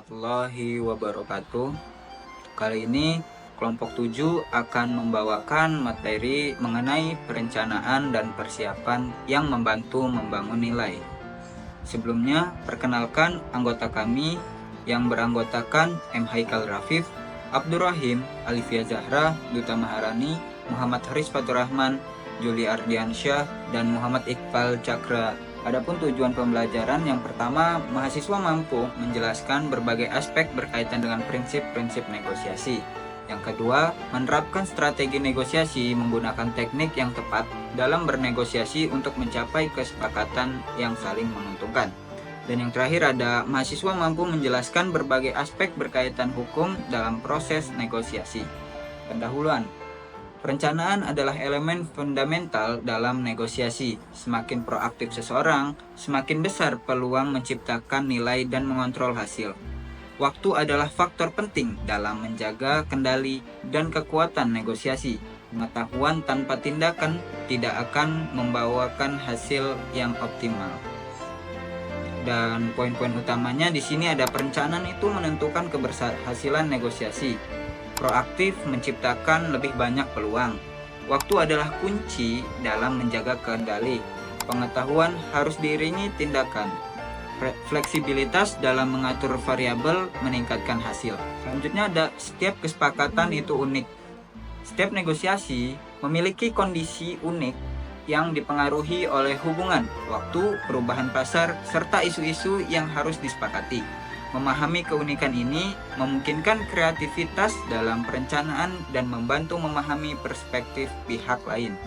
warahmatullahi wabarakatuh. Kali ini kelompok 7 akan membawakan materi mengenai perencanaan dan persiapan yang membantu membangun nilai. Sebelumnya, perkenalkan anggota kami yang beranggotakan M. Haikal Rafif, Abdurrahim, Alifia Zahra, Duta Maharani, Muhammad Haris Faturrahman, Juli Ardiansyah, dan Muhammad Iqbal Cakra. Adapun tujuan pembelajaran yang pertama, mahasiswa mampu menjelaskan berbagai aspek berkaitan dengan prinsip-prinsip negosiasi. Yang kedua, menerapkan strategi negosiasi menggunakan teknik yang tepat dalam bernegosiasi untuk mencapai kesepakatan yang saling menguntungkan. Dan yang terakhir ada mahasiswa mampu menjelaskan berbagai aspek berkaitan hukum dalam proses negosiasi. Pendahuluan. Perencanaan adalah elemen fundamental dalam negosiasi. Semakin proaktif seseorang, semakin besar peluang menciptakan nilai dan mengontrol hasil. Waktu adalah faktor penting dalam menjaga kendali dan kekuatan negosiasi. Pengetahuan tanpa tindakan tidak akan membawakan hasil yang optimal. Dan poin-poin utamanya di sini ada perencanaan itu menentukan keberhasilan negosiasi. Proaktif menciptakan lebih banyak peluang. Waktu adalah kunci dalam menjaga kendali. Pengetahuan harus diiringi tindakan. Fleksibilitas dalam mengatur variabel meningkatkan hasil. Selanjutnya ada setiap kesepakatan itu unik. Setiap negosiasi memiliki kondisi unik yang dipengaruhi oleh hubungan, waktu, perubahan pasar, serta isu-isu yang harus disepakati. Memahami keunikan ini memungkinkan kreativitas dalam perencanaan dan membantu memahami perspektif pihak lain.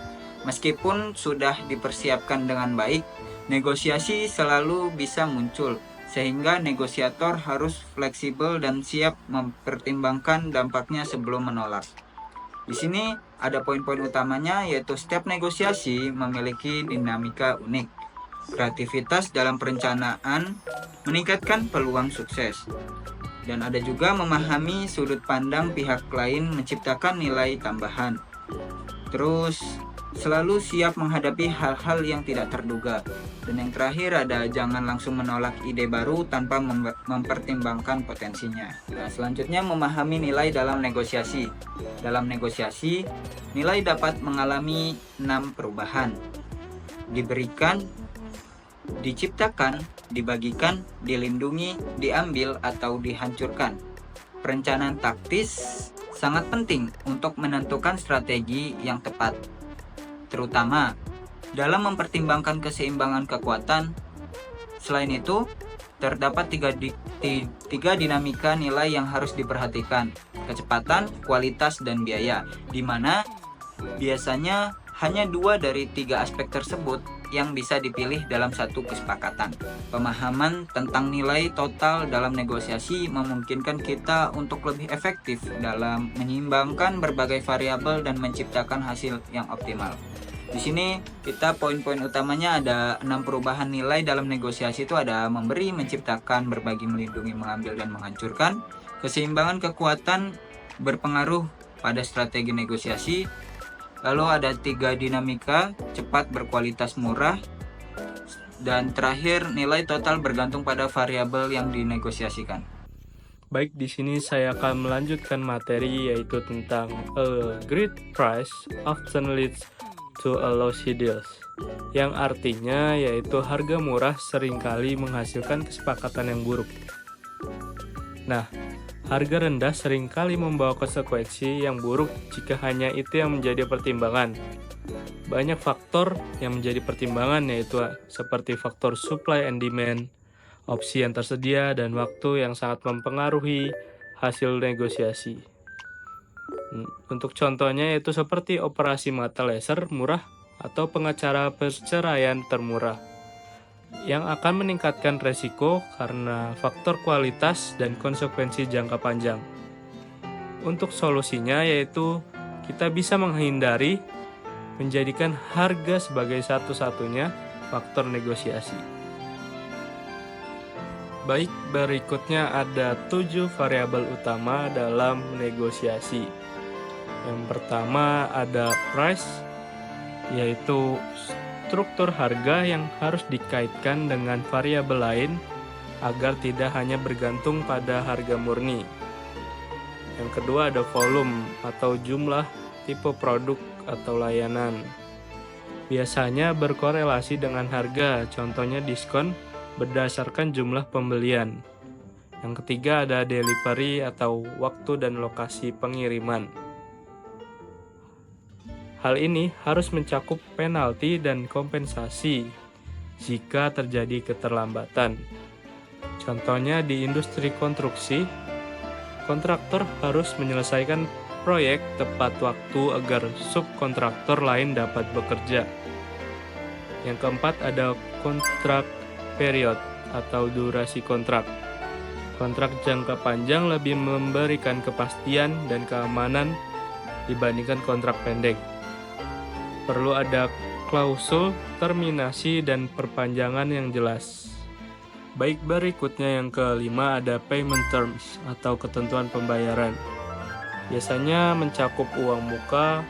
Meskipun sudah dipersiapkan dengan baik, negosiasi selalu bisa muncul, sehingga negosiator harus fleksibel dan siap mempertimbangkan dampaknya sebelum menolak. Di sini ada poin-poin utamanya, yaitu setiap negosiasi memiliki dinamika unik. Kreativitas dalam perencanaan meningkatkan peluang sukses. Dan ada juga memahami sudut pandang pihak lain menciptakan nilai tambahan. Terus selalu siap menghadapi hal-hal yang tidak terduga. Dan yang terakhir ada jangan langsung menolak ide baru tanpa mempertimbangkan potensinya. Nah, selanjutnya memahami nilai dalam negosiasi. Dalam negosiasi, nilai dapat mengalami 6 perubahan. Diberikan, diciptakan, dibagikan, dilindungi, diambil, atau dihancurkan. Perencanaan taktis sangat penting untuk menentukan strategi yang tepat, terutama dalam mempertimbangkan keseimbangan kekuatan. Selain itu, terdapat tiga dinamika nilai yang harus diperhatikan: kecepatan, kualitas, dan biaya, di mana biasanya hanya 2 dari 3 aspek tersebut yang bisa dipilih dalam satu kesepakatan. Pemahaman tentang nilai total dalam negosiasi memungkinkan kita untuk lebih efektif dalam menyeimbangkan berbagai variabel dan menciptakan hasil yang optimal. Di sini kita poin-poin utamanya ada 6 perubahan nilai dalam negosiasi, itu ada memberi, menciptakan, berbagi, melindungi, mengambil, dan menghancurkan. Keseimbangan kekuatan berpengaruh pada strategi negosiasi. Lalu ada 3 dinamika, cepat, berkualitas, murah. Dan terakhir, nilai total bergantung pada variabel yang dinegosiasikan. Baik, di sini saya akan melanjutkan materi yaitu tentang a great price often leads to a lousy deals. Yang artinya yaitu harga murah seringkali menghasilkan kesepakatan yang buruk. Nah, harga rendah seringkali membawa konsekuensi yang buruk jika hanya itu yang menjadi pertimbangan. Banyak faktor yang menjadi pertimbangan, yaitu seperti faktor supply and demand, opsi yang tersedia, dan waktu yang sangat mempengaruhi hasil negosiasi. Untuk contohnya yaitu seperti operasi mata laser murah atau pengacara perceraian termurah, yang akan meningkatkan resiko karena faktor kualitas dan konsekuensi jangka panjang. Untuk solusinya yaitu kita bisa menghindari menjadikan harga sebagai satu-satunya faktor negosiasi. Baik, berikutnya ada 7 variabel utama dalam negosiasi. Yang pertama ada price, yaitu struktur harga yang harus dikaitkan dengan variabel lain agar tidak hanya bergantung pada harga murni. Yang kedua ada volume atau jumlah tipe produk atau layanan. Biasanya berkorelasi dengan harga, contohnya diskon berdasarkan jumlah pembelian. Yang ketiga ada delivery atau waktu dan lokasi pengiriman. Hal ini harus mencakup penalti dan kompensasi jika terjadi keterlambatan. Contohnya di industri konstruksi, kontraktor harus menyelesaikan proyek tepat waktu agar subkontraktor lain dapat bekerja. Yang keempat ada kontrak period atau durasi kontrak. Kontrak jangka panjang lebih memberikan kepastian dan keamanan dibandingkan kontrak pendek. Perlu ada klausul terminasi dan perpanjangan yang jelas. Baik, berikutnya yang kelima ada payment terms atau ketentuan pembayaran. Biasanya mencakup uang muka,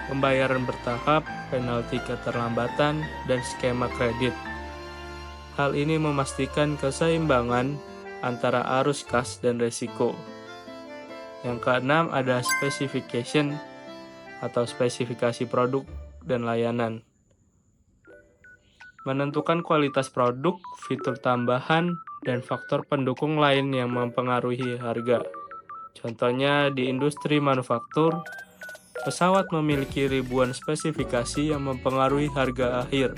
pembayaran bertahap, penalti keterlambatan, dan skema kredit. Hal ini memastikan keseimbangan antara arus kas dan resiko. Yang keenam ada specification atau spesifikasi produk dan layanan. Menentukan kualitas produk, fitur tambahan, dan faktor pendukung lain yang mempengaruhi harga. Contohnya di industri manufaktur, pesawat memiliki ribuan spesifikasi yang mempengaruhi harga akhir.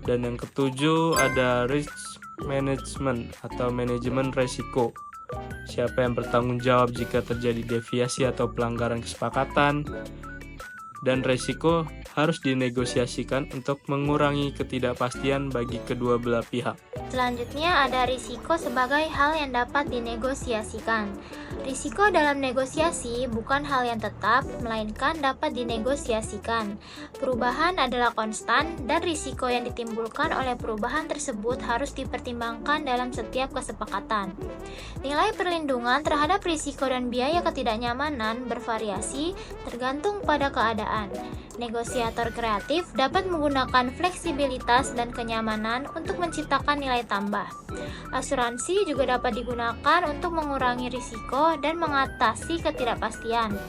Dan yang ketujuh ada risk management atau manajemen resiko. Siapa yang bertanggung jawab jika terjadi deviasi atau pelanggaran kesepakatan, dan resiko harus dinegosiasikan untuk mengurangi ketidakpastian bagi kedua belah pihak. Selanjutnya ada risiko sebagai hal yang dapat dinegosiasikan. Risiko dalam negosiasi bukan hal yang tetap, melainkan dapat dinegosiasikan. Perubahan adalah konstan, dan risiko yang ditimbulkan oleh perubahan tersebut harus dipertimbangkan dalam setiap kesepakatan. Nilai perlindungan terhadap risiko dan biaya ketidaknyamanan bervariasi tergantung pada keadaan. Negosiator kreatif dapat menggunakan fleksibilitas dan kenyamanan untuk menciptakan nilai tambah. Asuransi juga dapat digunakan untuk mengurangi risiko dan mengatasi ketidakpastian.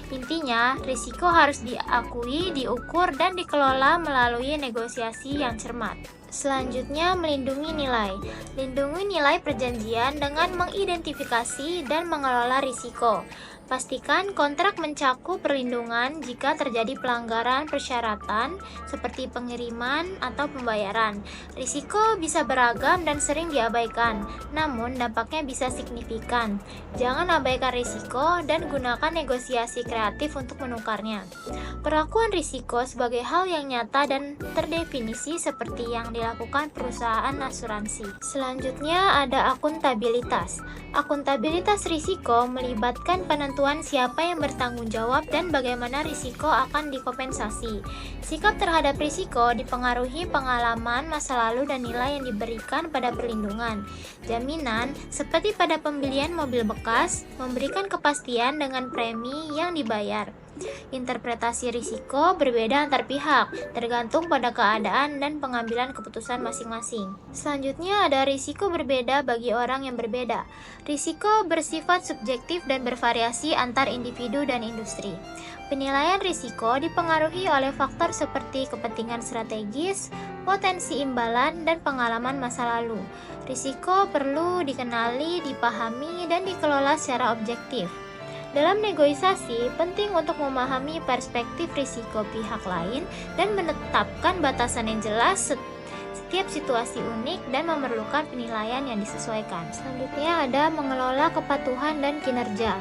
Intinya, risiko harus diakui, diukur, dan dikelola melalui negosiasi yang cermat. Selanjutnya, melindungi nilai. Lindungi nilai perjanjian dengan mengidentifikasi dan mengelola risiko. Pastikan kontrak mencakup perlindungan jika terjadi pelanggaran persyaratan seperti pengiriman atau pembayaran. Risiko bisa beragam dan sering diabaikan, namun dampaknya bisa signifikan. Jangan abaikan risiko dan gunakan negosiasi kreatif untuk menukarnya. Perlakuan risiko sebagai hal yang nyata dan terdefinisi seperti yang dilakukan perusahaan asuransi. Selanjutnya ada akuntabilitas. Akuntabilitas risiko melibatkan penentuan siapa yang bertanggung jawab dan bagaimana risiko akan dikompensasi. Sikap terhadap risiko dipengaruhi pengalaman masa lalu dan nilai yang diberikan pada perlindungan. Jaminan, seperti pada pembelian mobil bekas, memberikan kepastian dengan premi yang dibayar. Interpretasi risiko berbeda antar pihak, tergantung pada keadaan dan pengambilan keputusan masing-masing. Selanjutnya ada risiko berbeda bagi orang yang berbeda. Risiko bersifat subjektif dan bervariasi antar individu dan industri. Penilaian risiko dipengaruhi oleh faktor seperti kepentingan strategis, potensi imbalan, dan pengalaman masa lalu. Risiko perlu dikenali, dipahami, dan dikelola secara objektif. Dalam negosiasi, penting untuk memahami perspektif risiko pihak lain dan menetapkan batasan yang jelas. Setiap situasi unik dan memerlukan penilaian yang disesuaikan. Selanjutnya ada mengelola kepatuhan dan kinerja.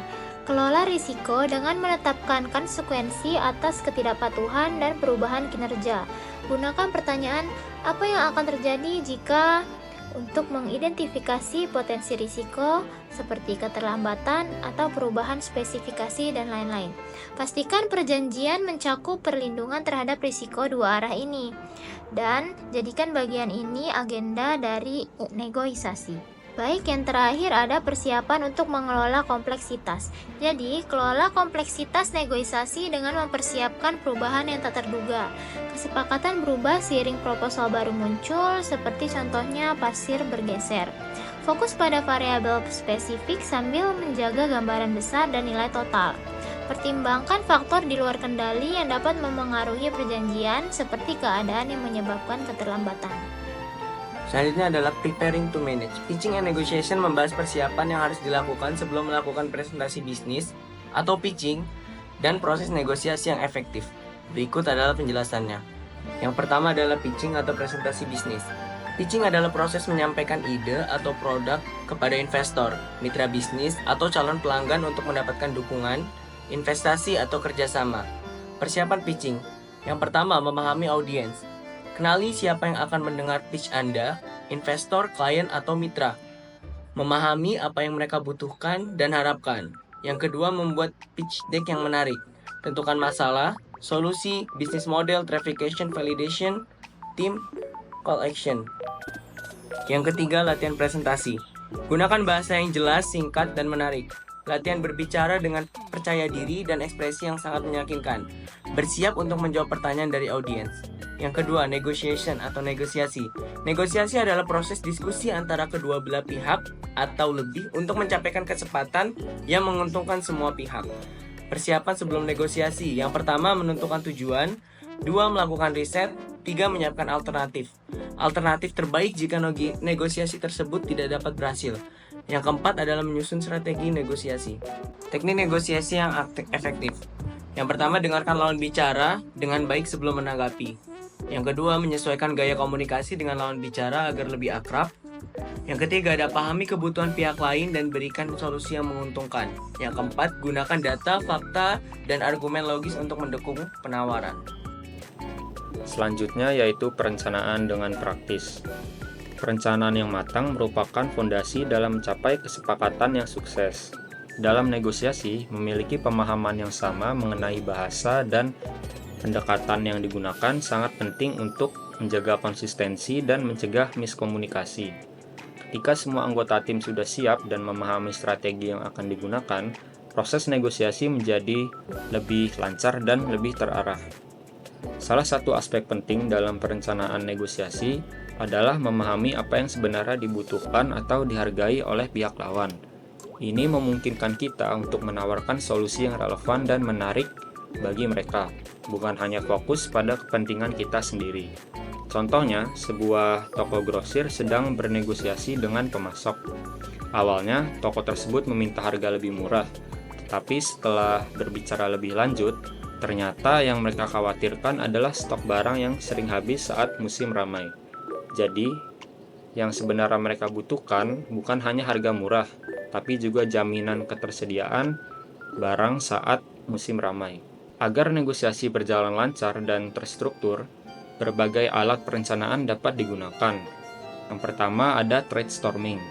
Kelola risiko dengan menetapkan konsekuensi atas ketidakpatuhan dan perubahan kinerja. Gunakan pertanyaan, apa yang akan terjadi jika, untuk mengidentifikasi potensi risiko seperti keterlambatan atau perubahan spesifikasi dan lain-lain. Pastikan perjanjian mencakup perlindungan terhadap risiko dua arah ini dan jadikan bagian ini agenda dari negosiasi. Baik, yang terakhir ada persiapan untuk mengelola kompleksitas. Jadi, kelola kompleksitas negosiasi dengan mempersiapkan perubahan yang tak terduga. Kesepakatan berubah seiring proposal baru muncul, seperti contohnya pasir bergeser. Fokus pada variabel spesifik sambil menjaga gambaran besar dan nilai total. Pertimbangkan faktor di luar kendali yang dapat memengaruhi perjanjian, seperti keadaan yang menyebabkan keterlambatan. Selanjutnya adalah preparing to manage. Pitching and negotiation membahas persiapan yang harus dilakukan sebelum melakukan presentasi bisnis atau pitching dan proses negosiasi yang efektif. Berikut adalah penjelasannya. Yang pertama adalah pitching atau presentasi bisnis. Pitching adalah proses menyampaikan ide atau produk kepada investor, mitra bisnis, atau calon pelanggan untuk mendapatkan dukungan, investasi, atau kerjasama. Persiapan pitching. Yang pertama, memahami audiens. Kenali siapa yang akan mendengar pitch Anda, investor, klien, atau mitra. Memahami apa yang mereka butuhkan dan harapkan. Yang kedua, membuat pitch deck yang menarik. Tentukan masalah, solusi, business model, verification, validation, team, call action. Yang ketiga, latihan presentasi. Gunakan bahasa yang jelas, singkat, dan menarik. Latihan berbicara dengan percaya diri dan ekspresi yang sangat meyakinkan. Bersiap untuk menjawab pertanyaan dari audiens. Yang kedua, negotiation atau negosiasi. Negosiasi adalah proses diskusi antara kedua belah pihak atau lebih untuk mencapaikan kesepakatan yang menguntungkan semua pihak. Persiapan sebelum negosiasi. Yang pertama, menentukan tujuan. 2. Melakukan riset. 3. Menyiapkan alternatif. Alternatif terbaik jika negosiasi tersebut tidak dapat berhasil. Yang keempat adalah menyusun strategi negosiasi. Teknik negosiasi yang efektif. Yang pertama, dengarkan lawan bicara dengan baik sebelum menanggapi. Yang kedua, menyesuaikan gaya komunikasi dengan lawan bicara agar lebih akrab. Yang ketiga, pahami kebutuhan pihak lain dan berikan solusi yang menguntungkan. Yang keempat, gunakan data, fakta, dan argumen logis untuk mendukung penawaran. Selanjutnya yaitu perencanaan dengan praktis. Perencanaan yang matang merupakan fondasi dalam mencapai kesepakatan yang sukses. Dalam negosiasi, memiliki pemahaman yang sama mengenai bahasa dan pendekatan yang digunakan sangat penting untuk menjaga konsistensi dan mencegah miskomunikasi. Ketika semua anggota tim sudah siap dan memahami strategi yang akan digunakan, proses negosiasi menjadi lebih lancar dan lebih terarah. Salah satu aspek penting dalam perencanaan negosiasi adalah memahami apa yang sebenarnya dibutuhkan atau dihargai oleh pihak lawan. Ini memungkinkan kita untuk menawarkan solusi yang relevan dan menarik bagi mereka, bukan hanya fokus pada kepentingan kita sendiri. Contohnya, sebuah toko grosir sedang bernegosiasi dengan pemasok. Awalnya, toko tersebut meminta harga lebih murah, tetapi setelah berbicara lebih lanjut, ternyata yang mereka khawatirkan adalah stok barang yang sering habis saat musim ramai. Jadi, yang sebenarnya mereka butuhkan bukan hanya harga murah, tapi juga jaminan ketersediaan barang saat musim ramai. Agar negosiasi berjalan lancar dan terstruktur, berbagai alat perencanaan dapat digunakan. Yang pertama ada trade storming.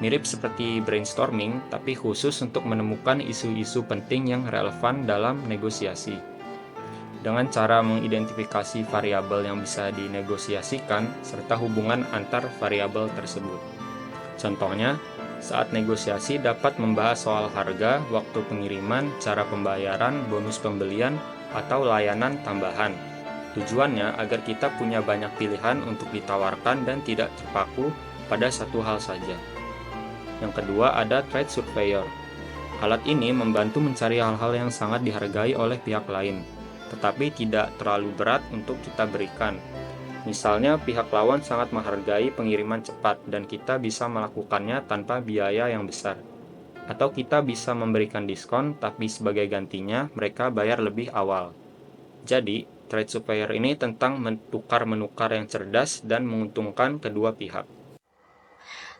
Mirip seperti brainstorming, tapi khusus untuk menemukan isu-isu penting yang relevan dalam negosiasi. Dengan cara mengidentifikasi variabel yang bisa dinegosiasikan, serta hubungan antar variabel tersebut. Contohnya, saat negosiasi dapat membahas soal harga, waktu pengiriman, cara pembayaran, bonus pembelian, atau layanan tambahan. Tujuannya agar kita punya banyak pilihan untuk ditawarkan dan tidak terpaku pada satu hal saja. Yang kedua ada trade surveyor. Alat ini membantu mencari hal-hal yang sangat dihargai oleh pihak lain, tetapi tidak terlalu berat untuk kita berikan. Misalnya pihak lawan sangat menghargai pengiriman cepat dan kita bisa melakukannya tanpa biaya yang besar. Atau kita bisa memberikan diskon tapi sebagai gantinya mereka bayar lebih awal. Jadi, trade surveyor ini tentang menukar-menukar yang cerdas dan menguntungkan kedua pihak.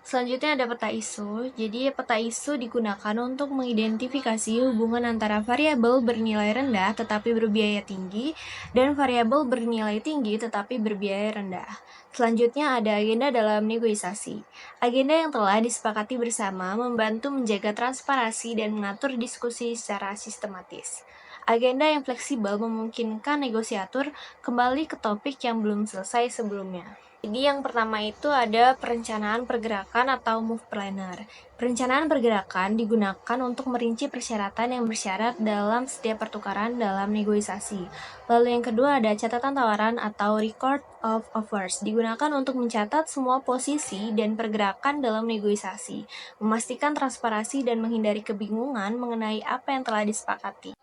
Selanjutnya ada peta isu. Jadi peta isu digunakan untuk mengidentifikasi hubungan antara variabel bernilai rendah tetapi berbiaya tinggi dan variabel bernilai tinggi tetapi berbiaya rendah. Selanjutnya ada agenda dalam negosiasi. Agenda yang telah disepakati bersama membantu menjaga transparansi dan mengatur diskusi secara sistematis. Agenda yang fleksibel memungkinkan negosiatur kembali ke topik yang belum selesai sebelumnya. Jadi yang pertama itu ada perencanaan pergerakan atau move planner. Perencanaan pergerakan digunakan untuk merinci persyaratan yang bersyarat dalam setiap pertukaran dalam negosiasi. Lalu yang kedua ada catatan tawaran atau record of offers. Digunakan untuk mencatat semua posisi dan pergerakan dalam negosiasi, memastikan transparansi dan menghindari kebingungan mengenai apa yang telah disepakati.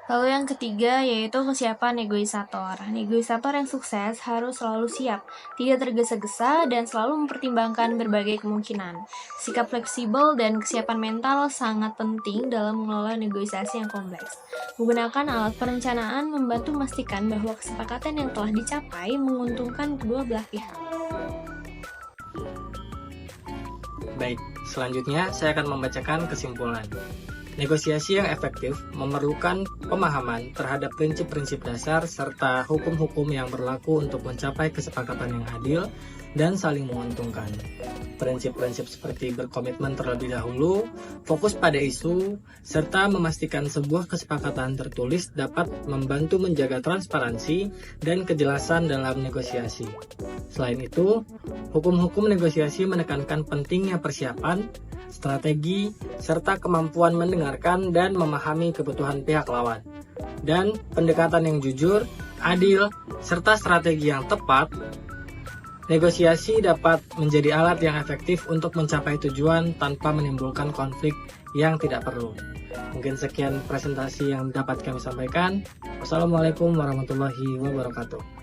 Lalu yang ketiga yaitu kesiapan negosiator. Negosiator yang sukses harus selalu siap, tidak tergesa-gesa, dan selalu mempertimbangkan berbagai kemungkinan. Sikap fleksibel dan kesiapan mental sangat penting dalam mengelola negosiasi yang kompleks. Menggunakan alat perencanaan membantu memastikan bahwa kesepakatan yang telah dicapai menguntungkan kedua belah pihak. Baik, selanjutnya saya akan membacakan kesimpulan. Negosiasi yang efektif memerlukan pemahaman terhadap prinsip-prinsip dasar serta hukum-hukum yang berlaku untuk mencapai kesepakatan yang adil dan saling menguntungkan. Prinsip-prinsip seperti berkomitmen terlebih dahulu, fokus pada isu, serta memastikan sebuah kesepakatan tertulis dapat membantu menjaga transparansi dan kejelasan dalam negosiasi. Selain itu, hukum-hukum negosiasi menekankan pentingnya persiapan, strategi, serta kemampuan mendengarkan dan memahami kebutuhan pihak lawan. Dan pendekatan yang jujur, adil, serta strategi yang tepat, negosiasi dapat menjadi alat yang efektif untuk mencapai tujuan tanpa menimbulkan konflik yang tidak perlu. Mungkin sekian presentasi yang dapat kami sampaikan. Wassalamualaikum warahmatullahi wabarakatuh.